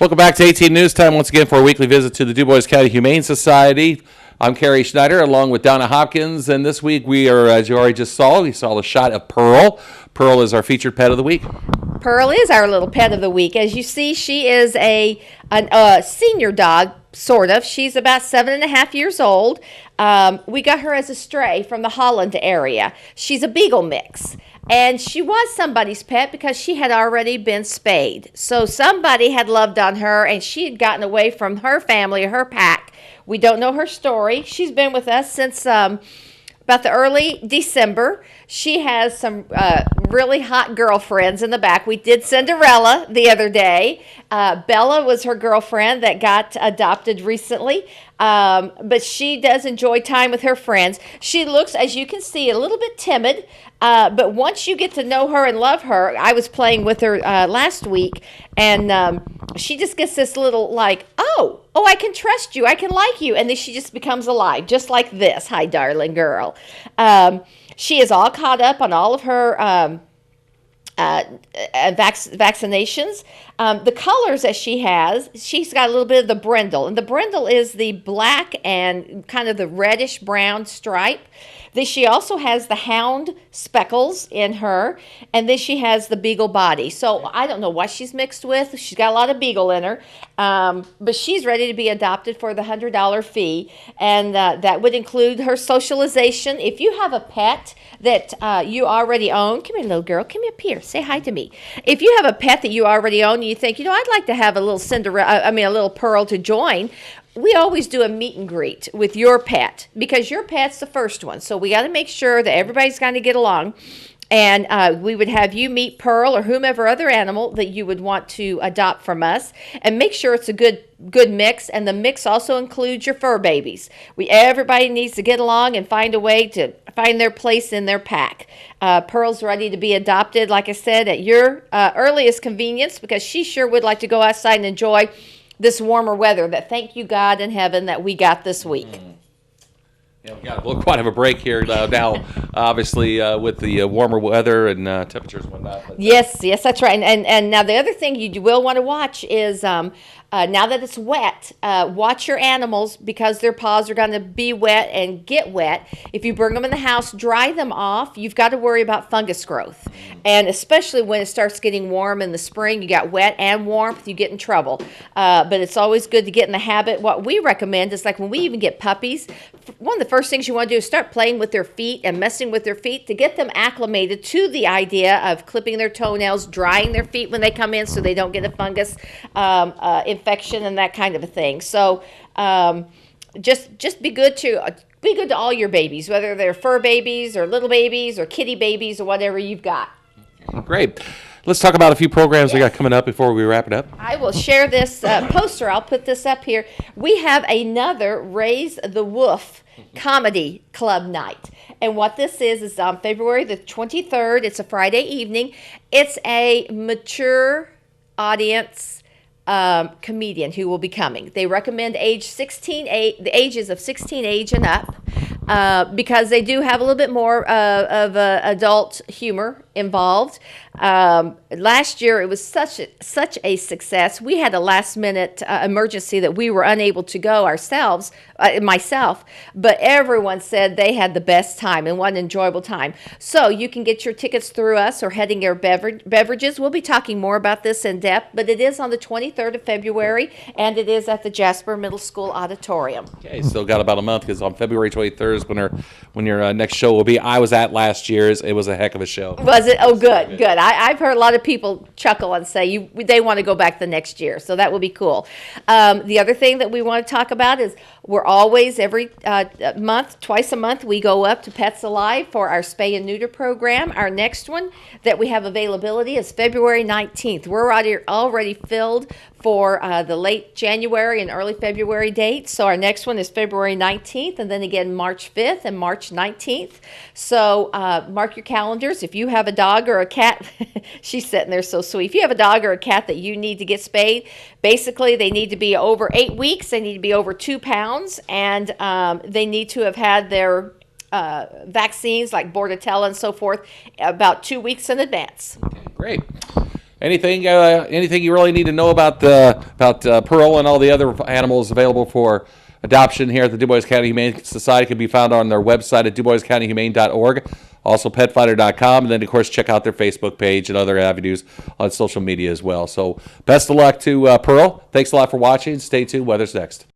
Welcome back to 18 News Time once again for a weekly visit to the Dubois County Humane Society. I'm Carey Schneider along with Donna Hopkins, and this week we are, as you already just saw, we saw a shot of Pearl. Pearl is our featured pet of the week. Pearl is our little pet of the week. As you see, she is a senior dog, sort of. She's about 7.5 years old. We got her as a stray from the Holland area. She's a beagle mix. And she was somebody's pet because she had already been spayed. So somebody had loved on her, and she had gotten away from her family, her pack. We don't know her story. She's been with us since about the early December. She has some really hot girlfriends in the back. We did Cinderella the other day. Bella was her girlfriend that got adopted recently. But she does enjoy time with her friends. She looks, as you can see, a little bit timid. But once you get to know her and love her, I was playing with her last week, and she just gets this little like, oh, I can trust you, I can like you, and then she just becomes alive, just like this. Hi, darling girl. She is all caught up on all of her vaccinations. The colors that she has, she's got a little bit of the brindle, and the brindle is the black and kind of the reddish brown stripe. Then she also has the hound speckles in her, and then she has the beagle body. So I don't know what she's mixed with. She's got a lot of beagle in her, but she's ready to be adopted for the $100 fee, and that would include her socialization. If you have a pet that you already own, come here, little girl, come up here, say hi to me. If you have a pet that you already own, and you think, I'd like to have a little a little Pearl to join. We always do a meet and greet with your pet because your pet's the first one. So we got to make sure that everybody's going to get along. And we would have you meet Pearl or whomever other animal that you would want to adopt from us, and make sure it's a good mix. And the mix also includes your fur babies. Everybody needs to get along and find a way to find their place in their pack. Pearl's ready to be adopted, like I said, at your earliest convenience, because she sure would like to go outside and enjoy this warmer weather that, thank you God in heaven, that we got this week. Yeah, we'll quite have a break here now, obviously, with the warmer weather and temperatures and whatnot. But, yes, that's right. And now the other thing you will want to watch is now that it's wet, watch your animals because their paws are going to be wet and get wet. If you bring them in the house, dry them off. You've got to worry about fungus growth. And especially when it starts getting warm in the spring, you got wet and warmth, you get in trouble. But it's always good to get in the habit. What we recommend is, like when we even get puppies, one of the first things you want to do is start playing with their feet and messing with their feet to get them acclimated to the idea of clipping their toenails, drying their feet when they come in so they don't get a fungus infection and that kind of a thing. So just be good to all your babies, whether they're fur babies or little babies or kitty babies or whatever you've got. Great. Let's talk about a few programs we got coming up before we wrap it up. I will share this poster. I'll put this up here. We have another Raise the Wolf comedy club night. And what this is on February the 23rd. It's a Friday evening. It's a mature audience comedian who will be coming. They recommend the ages of 16 age and up because they do have a little bit more of adult humor involved. Last year it was such a success. We had a last minute emergency that we were unable to go ourselves, myself, but everyone said they had the best time and what an enjoyable time. So you can get your tickets through us or Heading Air Beverages. We'll be talking more about this in depth, but it is on the 23rd of February and it is at the Jasper Middle School Auditorium. Okay, still got about a month because on February 23rd is when your next show will be. I was at last year's. It was a heck of a show. Was it? Oh, good. I've heard a lot of people chuckle and say they want to go back the next year, so that will be cool. The other thing that we want to talk about is we're always every month, twice a month, we go up to Pets Alive for our spay and neuter program. Our next one that we have availability is February 19th. We're already filled for the late January and early February dates. So our next one is February 19th and then again March 5th and March 19th. So mark your calendars. If you have a dog or a cat, she's sitting there so sweet. If you have a dog or a cat that you need to get spayed, basically they need to be over 8 weeks, they need to be over 2 pounds, and they need to have had their vaccines like Bordetella and so forth about 2 weeks in advance. Okay, great. Anything you really need to know about Pearl and all the other animals available for adoption here at the Dubois County Humane Society can be found on their website at duboiscountyhumane.org, also petfinder.com, and then, of course, check out their Facebook page and other avenues on social media as well. So best of luck to Pearl. Thanks a lot for watching. Stay tuned. Weather's next.